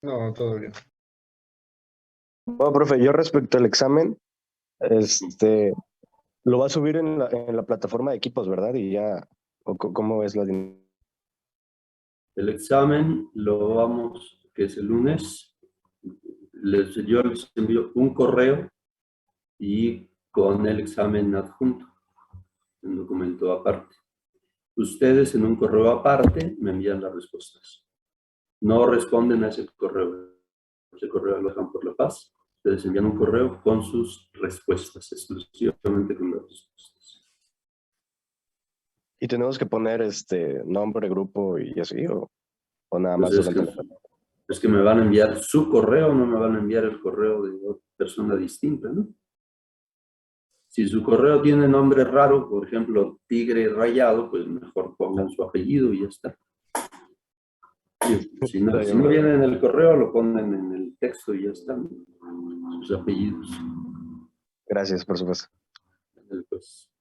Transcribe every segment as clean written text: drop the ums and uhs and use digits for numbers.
No, todo bien. Bueno, profe, yo respecto al examen, lo va a subir en la plataforma de equipos, ¿verdad? Y ya, ¿cómo es la dinámica? El examen lo vamos, que es el lunes. Yo les envío un correo y con el examen adjunto, un documento aparte. Ustedes en un correo aparte me envían las respuestas. No responden a ese correo. Ese correo lo dejan por La Paz. Ustedes envían un correo con sus respuestas, exclusivamente con las respuestas. ¿Y tenemos que poner nombre, grupo y así? ¿O nada Pues más durante la... es que me van a enviar su correo, no me van a enviar el correo de otra persona distinta, ¿no? Si su correo tiene nombre raro, por ejemplo, Tigre Rayado, pues mejor pongan su apellido y ya está. Si no viene en el correo, lo ponen en el texto y ya están sus apellidos. Gracias, por supuesto. Pues,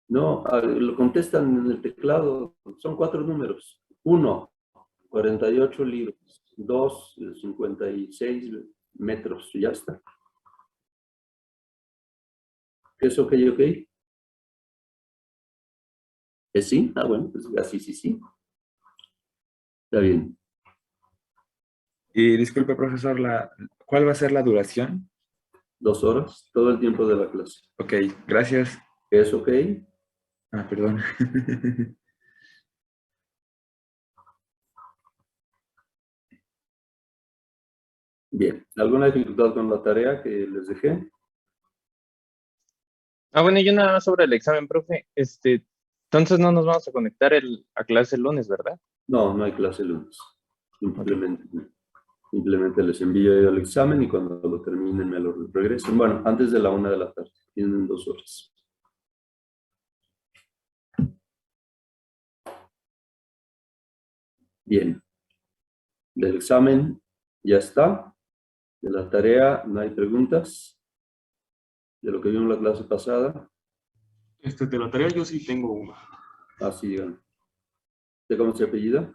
no, lo contestan en el teclado. Son 4 números. 1, 48 libras. 2, 56 metros. Ya está. ¿Es ok, ok? ¿Es sí? Ah, bueno, pues así sí, sí. Está bien. Y disculpe, profesor, ¿cuál va a ser la duración? 2 horas, todo el tiempo de la clase. Ok, gracias. ¿Es ok? Ah, perdón. Bien. ¿Alguna dificultad con la tarea que les dejé? Bueno, y una sobre el examen, profe. Entonces no nos vamos a conectar a clase el lunes, ¿verdad? No, no hay clase el lunes. Ok. Simplemente les envío el examen y cuando lo terminen me lo regresen. Bueno, antes de la 1 de la tarde. Tienen 2 horas. Bien. Del examen ya está. De la tarea no hay preguntas. De lo que vimos en la clase pasada. De la tarea yo sí tengo una. Así digan. ¿De cómo se apellida?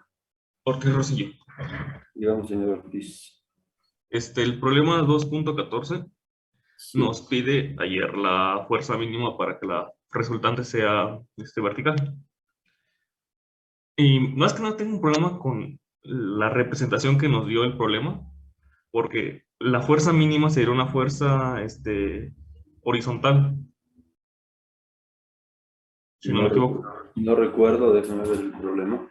Ortiz Rosillo. Digamos, señor Ortiz. El problema 2.14 Sí. nos pide ayer la fuerza mínima para que la resultante sea vertical. Y más que nada tengo un problema con la representación que nos dio el problema, porque la fuerza mínima sería una fuerza horizontal, si no me equivoco. No recuerdo, déjame ver el problema.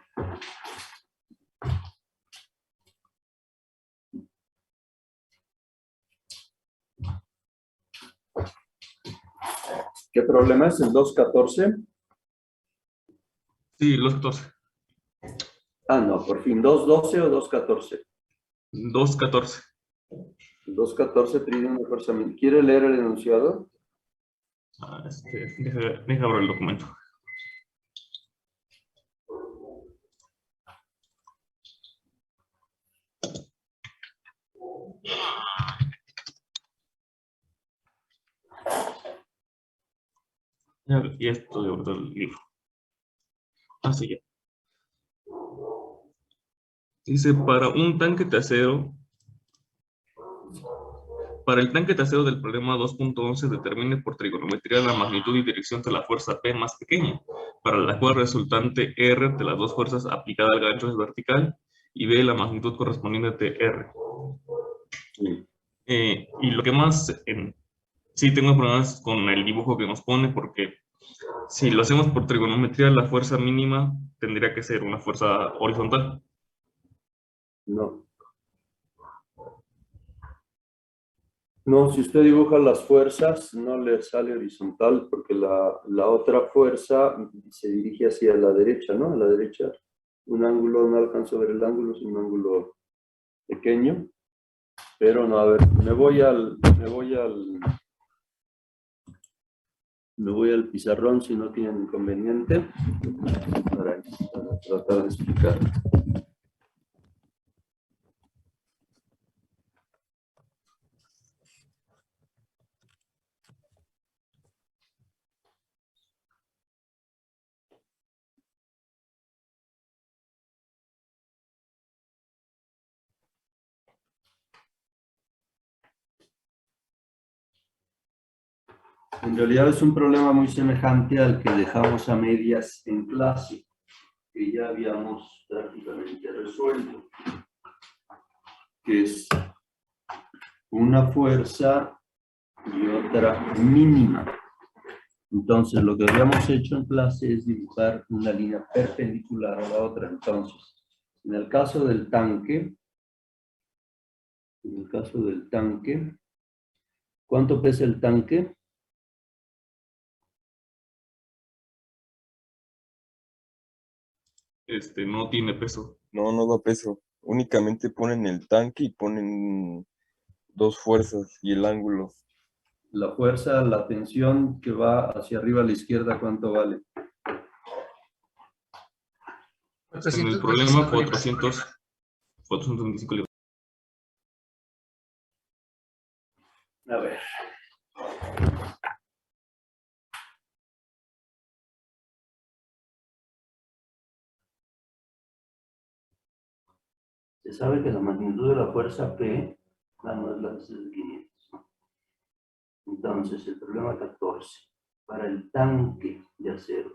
¿Qué problema es el 214? Sí, los 14. Ah, no, por fin, 212 o 214. 2.14. 214 pide una fuerza mínima. ¿Quiere leer el enunciado? Deja abrir el documento. Y esto de verdad el libro. Así ya. Dice, para el tanque de acero del problema 2.11 determine por trigonometría la magnitud y dirección de la fuerza P más pequeña, para la cual resultante R de las dos fuerzas aplicada al gancho es vertical y B la magnitud correspondiente de R. Y lo que más, sí tengo problemas con el dibujo que nos pone, porque si lo hacemos por trigonometría, la fuerza mínima tendría que ser una fuerza horizontal. No. No, si usted dibuja las fuerzas, no le sale horizontal porque la otra fuerza se dirige hacia la derecha, ¿no? A la derecha, un ángulo, no alcanzo a ver el ángulo, es un ángulo pequeño. Pero no, a ver, me voy al pizarrón si no tienen inconveniente para tratar de explicar. En realidad es un problema muy semejante al que dejamos a medias en clase, que ya habíamos prácticamente resuelto, que es una fuerza y otra mínima. Entonces, lo que habíamos hecho en clase es dibujar una línea perpendicular a la otra. Entonces, en el caso del tanque, ¿cuánto pesa el tanque? No tiene peso. No, no da peso. Únicamente ponen el tanque y ponen dos fuerzas y el ángulo. La fuerza, la tensión que va hacia arriba a la izquierda, ¿cuánto vale? En el problema 425 libras. A ver. Se sabe que la magnitud de la fuerza P no es la de 500. Entonces, el problema 14. Para el tanque de acero.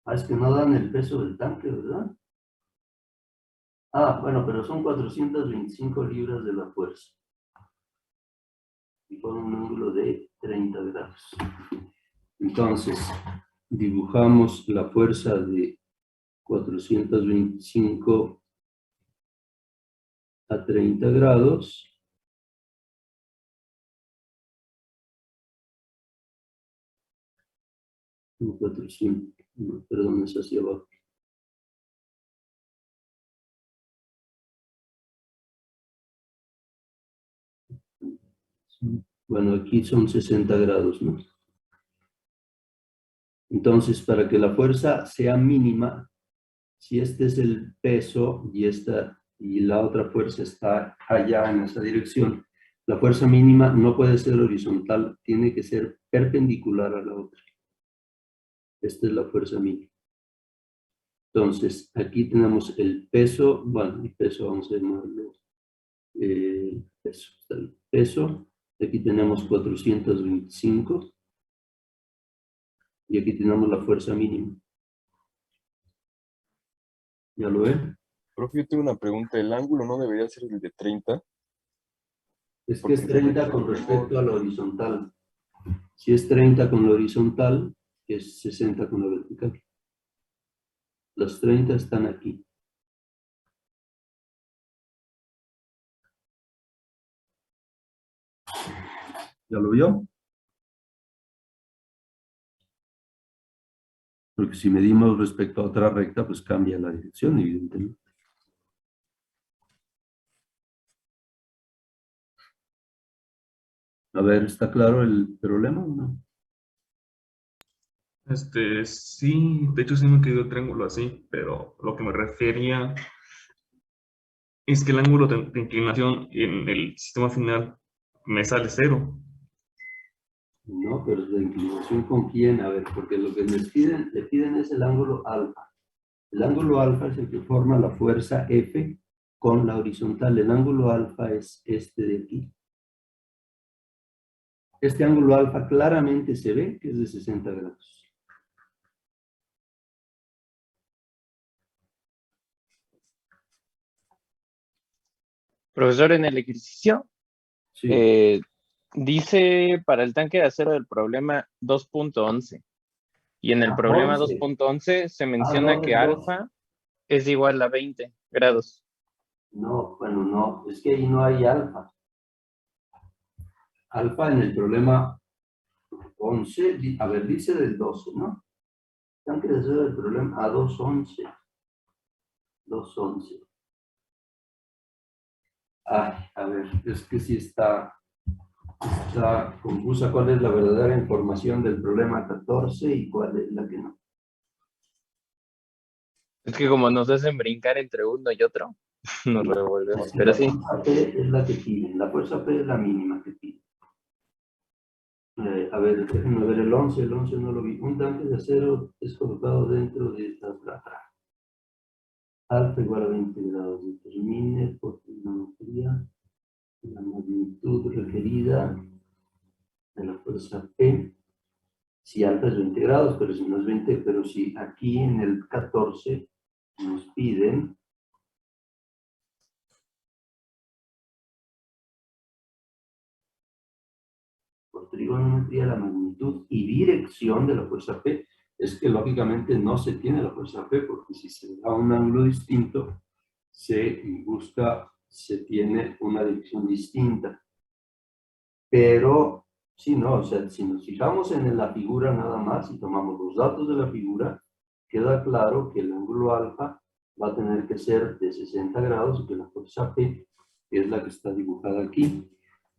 Ah, es que no dan el peso del tanque, ¿verdad? Ah, bueno, pero son 425 libras de la fuerza. Y con un ángulo de 30 grados. Entonces, dibujamos la fuerza de 425 a 30 grados. No, 400, no, perdón, es hacia abajo. Bueno, aquí son 60 grados, ¿no? Entonces, para que la fuerza sea mínima, si este es el peso y la otra fuerza está allá en esa dirección, la fuerza mínima no puede ser horizontal, tiene que ser perpendicular a la otra. Esta es la fuerza mínima. Entonces, aquí tenemos el peso, bueno, el peso vamos a llamarlo peso. Está el peso, aquí tenemos 425 y aquí tenemos la fuerza mínima. ¿Ya lo ven? Profe, yo tengo una pregunta. ¿El ángulo no debería ser el de 30? Es que es 30 con respecto a la horizontal. Si es 30 con la horizontal, es 60 con la vertical. Los 30 están aquí. ¿Ya lo vio? Porque si medimos respecto a otra recta, pues cambia la dirección, evidentemente. A ver, ¿está claro el problema o no? Sí, de hecho sí me quedó el triángulo así, pero lo que me refería es que el ángulo de inclinación en el sistema final me sale 0. No, pero la inclinación con quién, a ver, porque lo que le piden es el ángulo alfa. El ángulo alfa es el que forma la fuerza F con la horizontal. El ángulo alfa es este de aquí. Este ángulo alfa claramente se ve que es de 60 grados. Profesor, en el ejercicio Sí. dice para el tanque de acero del problema 2.11 y en el Ah, problema 11. 2.11 se menciona No, que es 2. alfa es igual a 20 grados. No, bueno, no, es que ahí no hay alfa. alfa en el problema 11, a ver, dice del 12, ¿no? Tanque de acero del problema a 211. 211. Ay, a ver, es que sí está confusa cuál es la verdadera información del problema 14 y cuál es la que no. Es que como nos hacen brincar entre uno y otro, nos revolvemos. Sí, Pero la sí, fuerza P es la que piden, la fuerza P es la mínima que pide. A ver, déjenme ver el 11 no lo vi. Un tanque de acero es colocado dentro de esta placa. Alfa igual a 20 grados. Determine por trigonometría la magnitud requerida de la fuerza P. Si alfa es 20 grados, pero si no es 20, pero si aquí en el 14 nos piden por trigonometría la magnitud y dirección de la fuerza P, es que lógicamente no se tiene la fuerza P, porque si se da un ángulo distinto, se tiene una dirección distinta. Pero, si no, o sea, si nos fijamos en la figura nada más y tomamos los datos de la figura, queda claro que el ángulo alfa va a tener que ser de 60 grados y que la fuerza P es la que está dibujada aquí.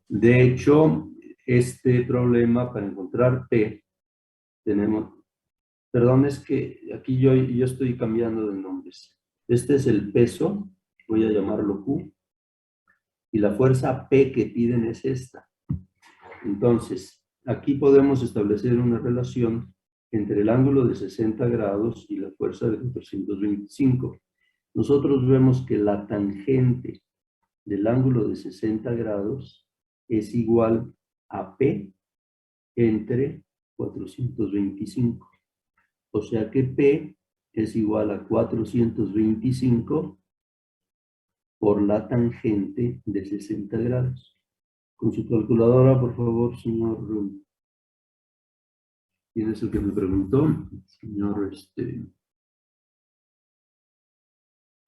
De hecho, este problema para encontrar P, tenemos, perdón, es que aquí yo estoy cambiando de nombres. Este es el peso, voy a llamarlo Q, y la fuerza P que piden es esta. Entonces, aquí podemos establecer una relación entre el ángulo de 60 grados y la fuerza de 425. Nosotros vemos que la tangente del ángulo de 60 grados es igual a P entre 425. O sea que P es igual a 425 por la tangente de 60 grados. Con su calculadora, por favor, señor. ¿Quién es el que me preguntó? Señor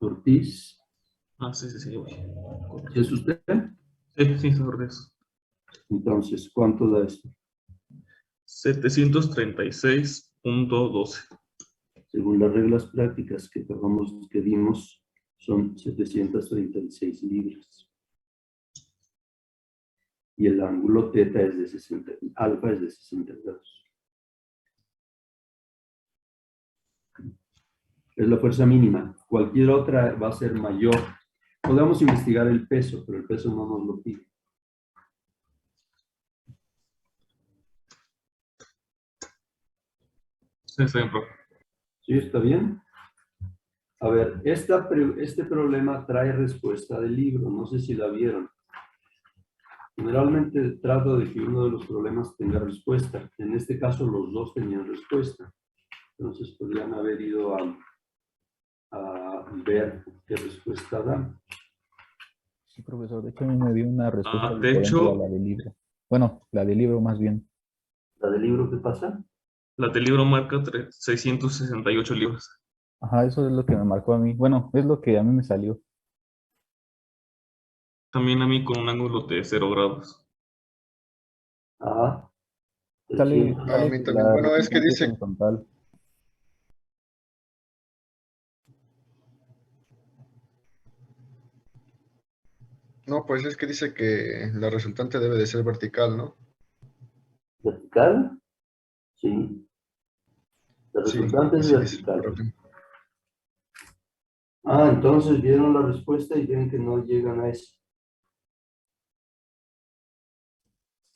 Ortiz. Ah, sí, sí, sí. ¿Sí es usted? Sí, sí, sobre eso. Entonces, ¿cuánto da esto? 736.12. Según las reglas prácticas que dimos, son 736 libras. Y el ángulo teta es de 60, alfa es de 60 grados. Es la fuerza mínima. Cualquier otra va a ser mayor. Podemos investigar el peso, pero el peso no nos lo pide. Sí, está bien, profe. ¿Sí? ¿Está bien? A ver, este problema trae respuesta del libro. No sé si la vieron. Generalmente trato de que uno de los problemas tenga respuesta. En este caso, los dos tenían respuesta. Entonces, podrían haber ido a ver qué respuesta dan. Sí, profesor, de hecho a mí me dio una respuesta De diferente a hecho, la del libro. Bueno, la del libro más bien. ¿La del libro qué pasa? la del libro marca 668 libras. Ajá, eso es lo que me marcó a mí. Bueno, es lo que a mí me salió. También a mí con un ángulo de 0 grados. Ah, Sale, 300. A sale mí que también. la Bueno, es que resultante es dice, horizontal. no, pues es que dice que la resultante debe de ser vertical, ¿no? ¿Vertical? Sí. La Sí, resultante es así dice el vertical. problema. Ah, entonces vieron la respuesta y ven que no llegan a eso.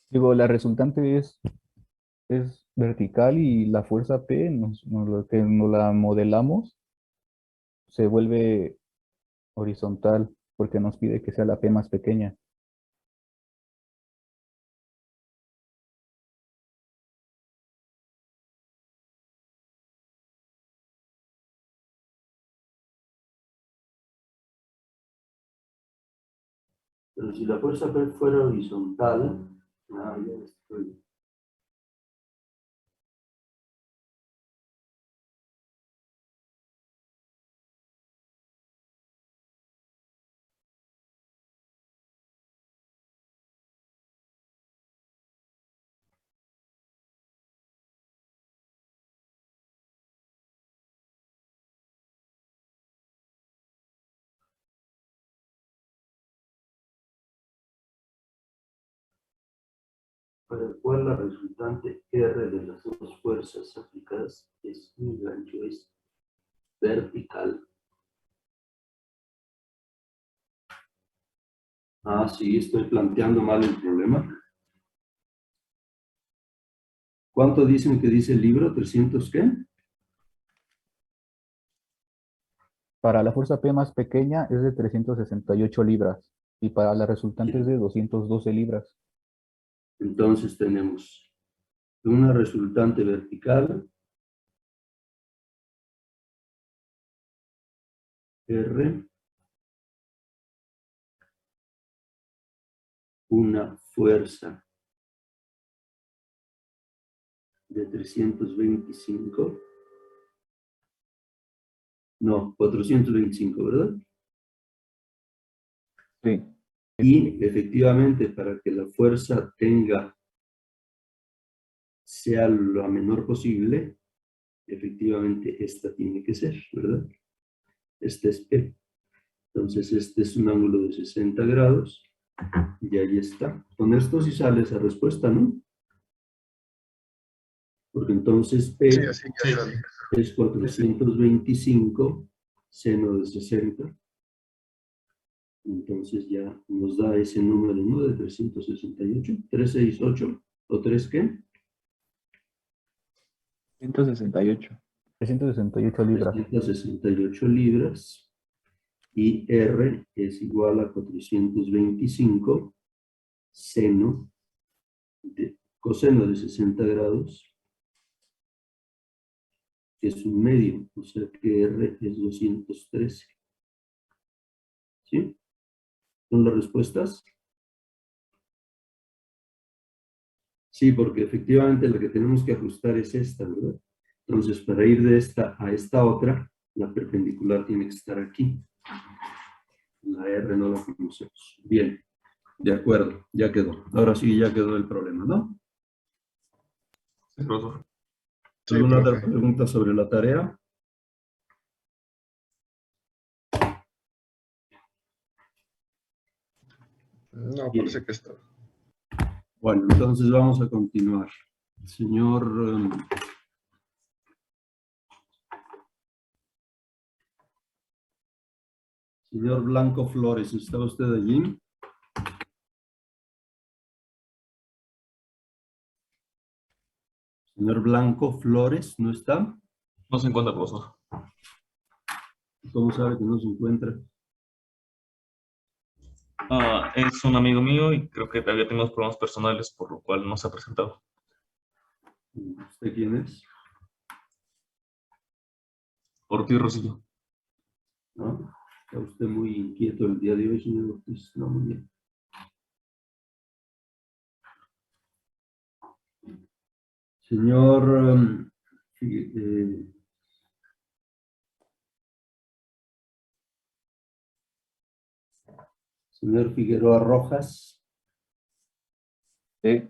Digo, la resultante es vertical y la fuerza P, lo que nos la modelamos, se vuelve horizontal porque nos pide que sea la P más pequeña. Pero si la fuerza P fuera horizontal, ya estoy. para el cual la resultante R de las dos fuerzas aplicadas es un gancho es vertical. Ah, sí, estoy planteando mal el problema. ¿Cuánto dicen que dice el libro? ¿300 qué? Para la fuerza P más pequeña es de 368 libras y para la resultante es de 212 libras. Entonces tenemos una resultante vertical, R, una fuerza de 325, no, 425, ¿verdad? Sí. Y efectivamente para que la fuerza sea lo menor posible, efectivamente esta tiene que ser, ¿verdad? Este es P. Entonces este es un ángulo de 60 grados y ahí está. Con esto sí sale esa respuesta, ¿no? Porque entonces P Sí, así ya sale. es 425 seno de 60. Entonces ya nos da ese número, ¿no? De 368, 368, ¿o 3 qué? 168. 368 libras. 368 libras. Y R es igual a 425 coseno de 60 grados, que es un medio, o sea que R es 213. ¿Sí? ¿Son las respuestas? Sí, porque efectivamente la que tenemos que ajustar es esta, ¿verdad? Entonces, para ir de esta a esta otra, la perpendicular tiene que estar aquí. La R no la conocemos. Bien, de acuerdo, ya quedó. Ahora sí, ya quedó el problema, ¿no? Sí, profesor. Sí, ¿Alguna otra profe. pregunta sobre la tarea? No, Bien. parece que está. Bueno, entonces vamos a continuar. Señor Blanco Flores, ¿está usted allí? Señor Blanco Flores, ¿no está? No se encuentra, profesor. ¿Cómo sabe que no se encuentra? Es un amigo mío y creo que todavía tenemos problemas personales, por lo cual no se ha presentado. ¿Usted quién es? Ortiz Rosillo. ¿No? Está usted muy inquieto el día de hoy, señor Ortiz. No, muy bien. Señor señor Figueroa Rojas. Sí.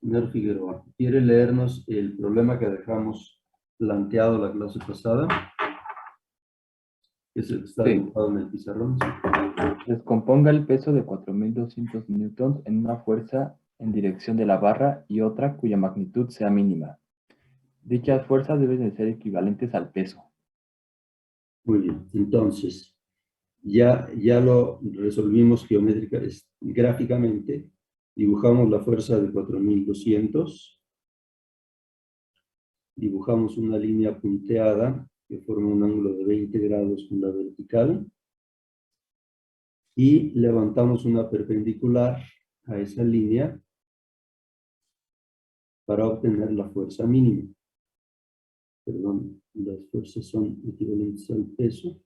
Señor Figueroa, ¿quiere leernos el problema que dejamos planteado la clase pasada? Que es el que está Sí. dibujado en el pizarrón. Descomponga el peso de 4.200 newtons en una fuerza en dirección de la barra y otra cuya magnitud sea mínima. Dichas fuerzas deben de ser equivalentes al peso. Muy bien, entonces, ya lo resolvimos gráficamente. Dibujamos la fuerza de 4.200. Dibujamos una línea punteada que forma un ángulo de 20 grados con la vertical. Y levantamos una perpendicular a esa línea para obtener la fuerza mínima. Perdón, las fuerzas son equivalentes al peso.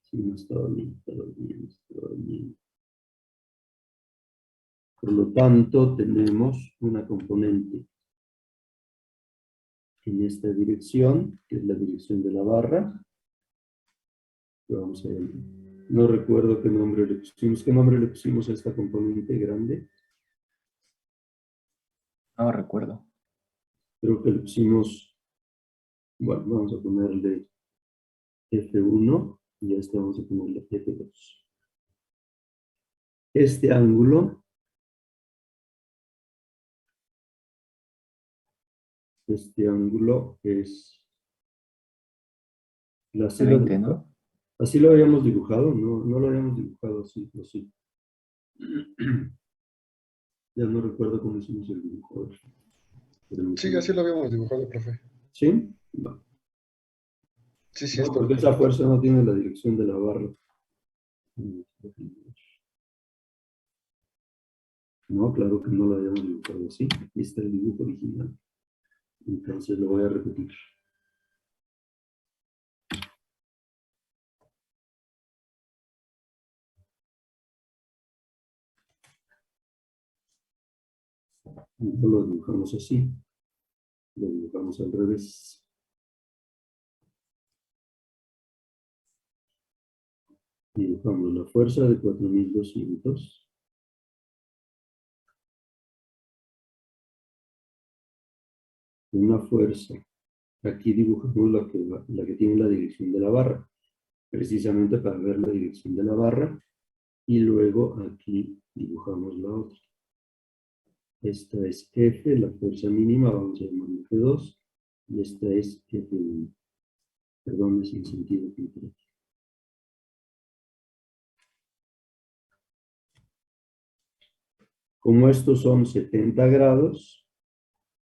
Sí, no estaba bien, estaba bien. Por lo tanto, tenemos una componente en esta dirección, que es la dirección de la barra. Vamos a ver. No recuerdo qué nombre le pusimos. ¿Qué nombre le pusimos a esta componente grande? No recuerdo. Creo que le pusimos, bueno, vamos a ponerle F1 y a este vamos a ponerle F2. Este ángulo Este ángulo es... De 20, ¿no? Así lo habíamos dibujado, no lo habíamos dibujado así, o sí. Ya no recuerdo cómo hicimos el dibujo. Sí, así lo habíamos dibujado, profe. ¿Sí? No, Sí, sí, no, está porque esa perfecto. fuerza no tiene la dirección de la barra. No, claro que no lo habíamos dibujado así. Aquí está el dibujo original. Entonces lo voy a repetir. No lo dibujamos así. Lo dibujamos al revés. Dibujamos la fuerza de 4200. Una fuerza. Aquí dibujamos la que tiene la dirección de la barra. Precisamente para ver la dirección de la barra. Y luego aquí dibujamos la otra. Esta es F, la fuerza mínima, vamos a llamarla F2. Y esta es F1. Perdón, es en sentido contrario. Como estos son 70 grados,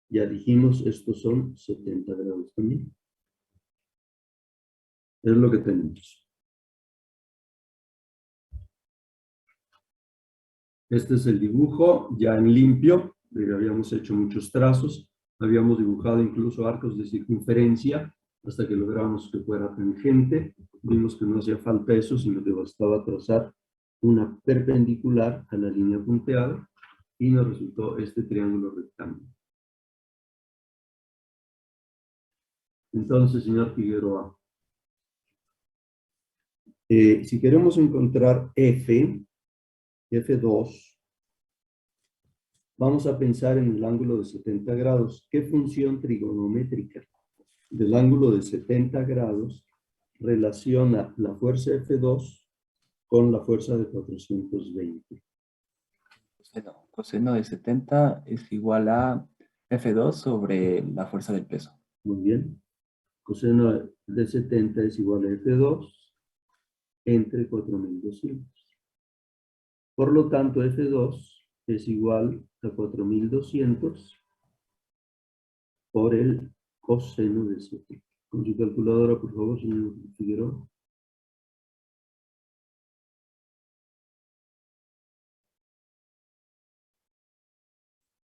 ya dijimos, estos son 70 grados también. Es lo que tenemos. Este es el dibujo ya en limpio. Habíamos hecho muchos trazos. Habíamos dibujado incluso arcos de circunferencia hasta que logramos que fuera tangente. Vimos que no hacía falta eso, sino que bastaba trazar una perpendicular a la línea punteada y nos resultó este triángulo rectángulo. Entonces, señor Figueroa, si queremos encontrar F2, vamos a pensar en el ángulo de 70 grados. ¿Qué función trigonométrica del ángulo de 70 grados relaciona la fuerza F2 con la fuerza de 420? Coseno de 70 es igual a F2 sobre la fuerza del peso. Muy bien. Coseno de 70 es igual a F2 entre 4200. Por lo tanto, F2 es igual a 4200 por el coseno de 70. Con su calculadora, por favor, señor Figueroa.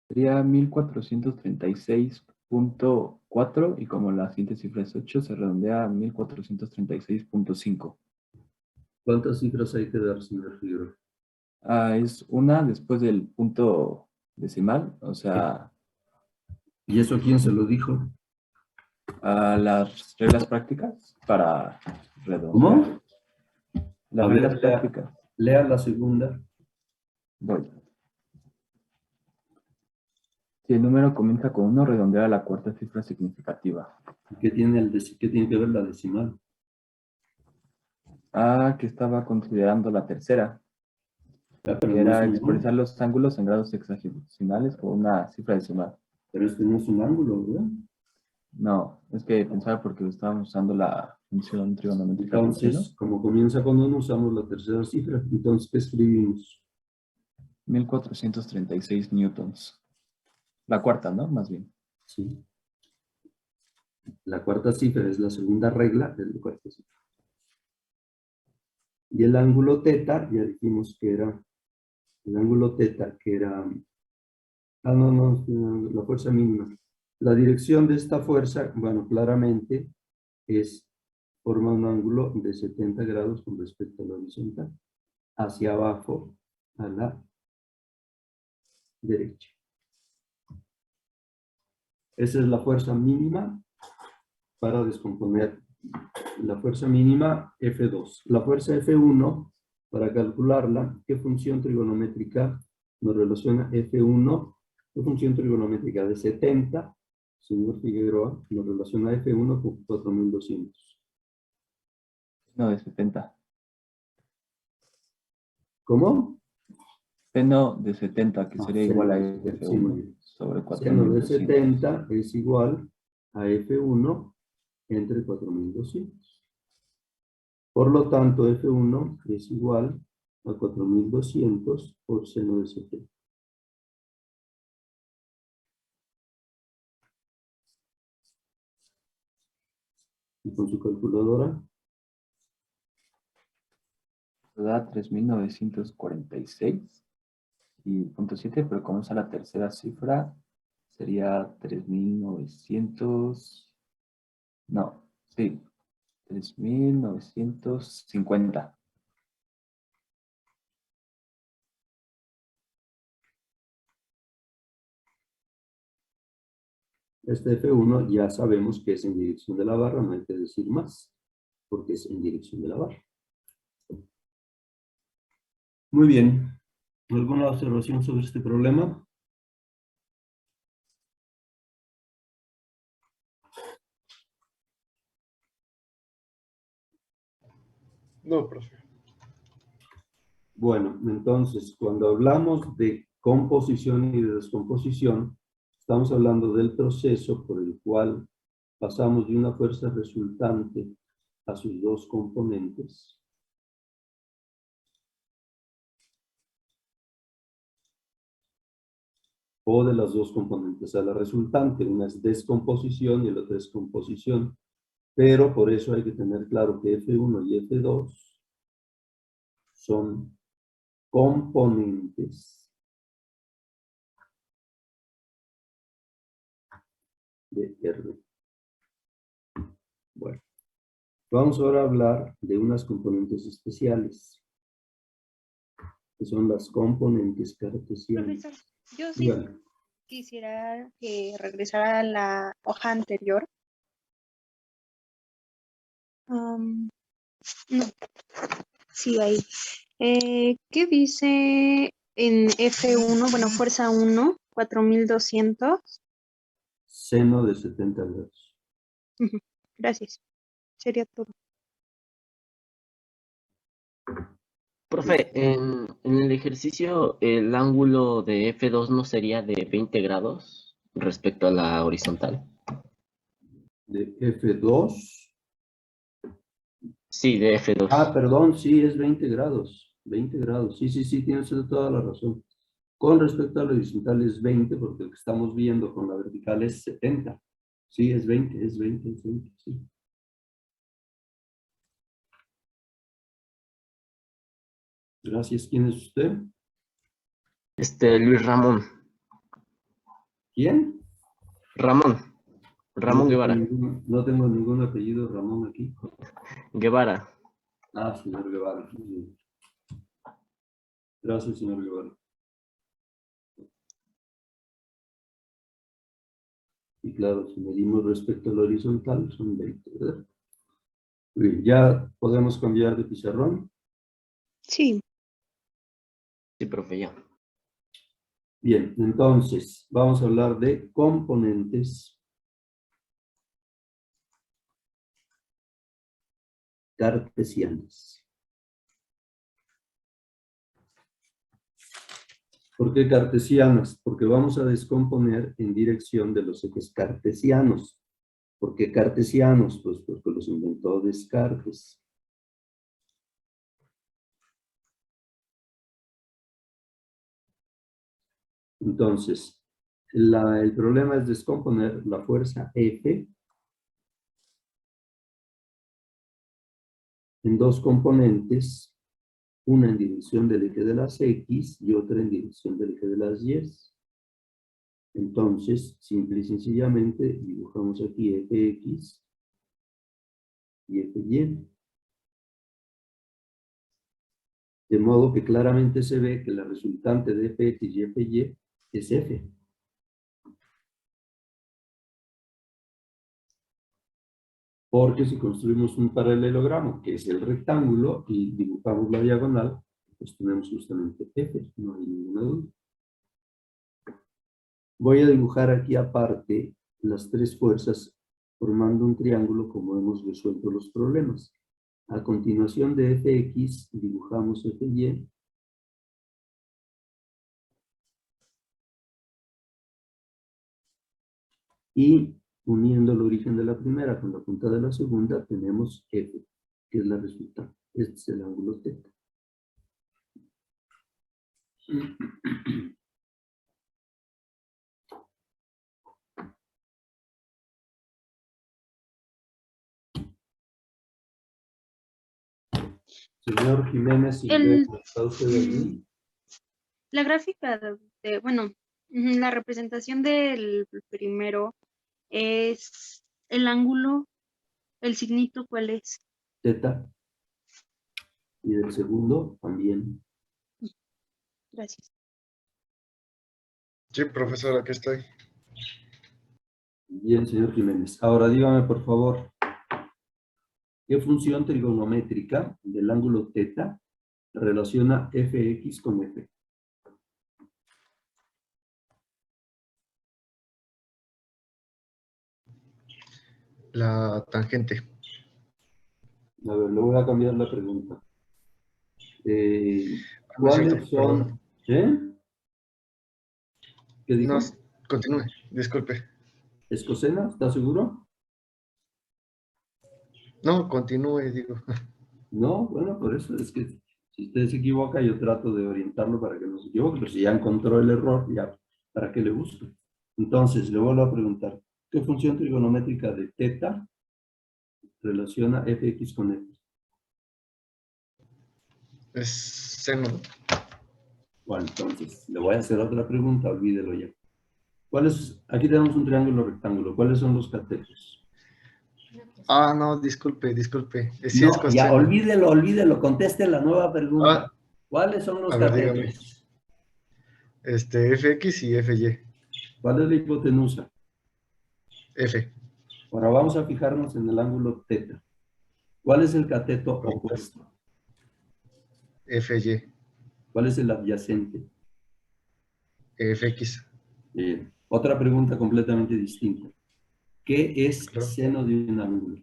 Sería 1436.4 y como la siguiente cifra es 8, se redondea a 1436.5. ¿Cuántas cifras hay que dar, señor Figueroa? Es una después del punto decimal, o sea, ¿Y eso quién se lo dijo? las reglas prácticas para redondear. ¿Cómo? Las A ver, reglas prácticas. lea la segunda. Voy. Si el número comienza con 1, redondea a la cuarta cifra significativa. ¿Qué tiene que ver la decimal? Que estaba considerando la tercera, Ya, pero que no es era un expresar ángulo. los ángulos en grados sexagesimales con una cifra decimal. Pero este no es un ángulo, ¿verdad? No, es que pensaba porque estábamos usando la función trigonométrica coseno. Entonces, como comienza con 1, usamos la tercera cifra. Entonces, ¿qué escribimos? 1436 newtons. La cuarta, ¿no? Más bien. Sí. La cuarta cifra es la segunda regla de la cuarta cifra. Y el ángulo teta, ya dijimos que era, el ángulo teta, que era, no, la fuerza mínima. La dirección de esta fuerza, bueno, claramente forma un ángulo de 70 grados con respecto a la horizontal, hacia abajo, a la derecha. Esa es la fuerza mínima para descomponer la fuerza mínima F2. La fuerza F1, para calcularla, ¿qué función trigonométrica nos relaciona F1? ¿Qué función trigonométrica de 70? Señor Figueroa, nos relaciona F1 con 4200. No, de 70. ¿Cómo? Seno de 70, que sería igual a seno, sí, F1 muy bien. sobre Seno de 4200. 70 es igual a F1 entre 4200. Por lo tanto, F1 es igual a 4200 por seno de 70. Y con su calculadora, Da 3946 y punto 7, pero como usa la tercera cifra, sería 3900. No, sí, 3950. este F1 ya sabemos que es en dirección de la barra, no hay que decir más, porque es en dirección de la barra. Muy bien. ¿Alguna observación sobre este problema? No, profe. Bueno, entonces, cuando hablamos de composición y de descomposición, estamos hablando del proceso por el cual pasamos de una fuerza resultante a sus dos componentes. O de las dos componentes a la resultante. Una es descomposición y la otra es composición. Pero por eso hay que tener claro que F1 y F2 son componentes de R. Bueno, vamos ahora a hablar de unas componentes especiales, que son las componentes cartesianas. Profesor, yo sí Dígame. quisiera que regresara a la hoja anterior. No, sí, ahí. ¿Qué dice en F1? Bueno, fuerza 1, 4200. Seno de 70 grados. Ujú, gracias. Sería todo. Profe, en el ejercicio el ángulo de F2 no sería de 20 grados respecto a la horizontal. De F2. Sí, de F2. Ah, perdón, sí, es 20 grados. 20 grados. Sí, sí, sí, tienes toda la razón. Con respecto a la horizontal es 20, porque lo que estamos viendo con la vertical es 70. Sí, es 20, es 20, es 20, sí. Gracias. ¿Quién es usted? Luis Ramón. ¿Quién? Ramón Guevara. No tengo ningún apellido Ramón aquí. Guevara. Ah, señor Guevara. Muy bien. Gracias, señor Guevara. Y claro, si medimos respecto al horizontal, son 20, ¿verdad? Muy bien, ¿ya podemos cambiar de pizarrón? Sí. Sí, profe, ya. Bien, entonces, vamos a hablar de componentes cartesianas. ¿Por qué cartesianas? Porque vamos a descomponer en dirección de los ejes cartesianos. ¿Por qué cartesianos? Pues porque los inventó Descartes. Entonces, el problema es descomponer la fuerza F en dos componentes, una en dirección del eje de las X y otra en dirección del eje de las Y. Entonces, simple y sencillamente, dibujamos aquí Fx y Fy. De modo que claramente se ve que la resultante de Fx y Fy es F. Porque si construimos un paralelogramo, que es el rectángulo, y dibujamos la diagonal, pues tenemos justamente F, no hay ninguna duda. Voy a dibujar aquí aparte las tres fuerzas formando un triángulo como hemos resuelto los problemas. A continuación de Fx dibujamos Fy Y uniendo el origen de la primera con la punta de la segunda, tenemos F, que es la resultante. Este es el ángulo teta. Señor Jiménez, si ¿está usted aquí? La gráfica bueno, la representación del primero es el ángulo, el signito, ¿cuál es? Teta. Y del segundo también. Gracias. Sí, profesor, aquí estoy. Bien, señor Jiménez. Ahora dígame, por favor, ¿qué función trigonométrica del ángulo teta relaciona fx con f? La tangente. A ver, le voy a cambiar la pregunta. No es ¿Cuáles cierto, son? ¿Eh? ¿Qué dijo? No, continúe, disculpe. ¿Es cosena? ¿Está seguro? No, continúe, digo. No, bueno, por eso es que si usted se equivoca, yo trato de orientarlo para que no se equivoque, pero si ya encontró el error, ya, ¿para qué le busco? Entonces, le vuelvo a preguntar, ¿qué función trigonométrica de teta relaciona fx con f? Es seno. Bueno, entonces, le voy a hacer otra pregunta, olvídelo ya. Aquí tenemos un triángulo rectángulo, ¿cuáles son los catetos? Ah, no, disculpe. Sí, No, es ya, coseno. olvídelo, conteste la nueva pregunta. Ah, ¿Cuáles son los a ver, dígame. catetos? FX y FY. ¿Cuál es la hipotenusa? F. Ahora vamos a fijarnos en el ángulo teta. ¿Cuál es el cateto opuesto? FY. ¿Cuál es el adyacente? FX. Bien. Otra pregunta completamente distinta. ¿Qué es Claro. seno de un ángulo?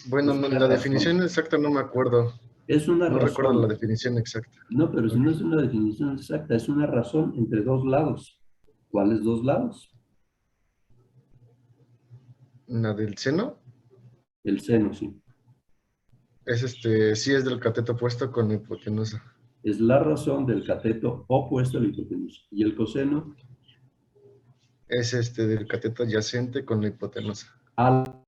Bueno, Es no, una la razón. definición exacta no me acuerdo. Es una No recuerdo la razón. definición exacta. No, pero si Ok. no es una definición exacta, es una razón entre dos lados. ¿Cuáles dos lados? La del seno El seno, sí. es sí es del cateto opuesto con hipotenusa. Es la razón del cateto opuesto a la hipotenusa. ¿Y el coseno? Es del cateto adyacente con la hipotenusa. Al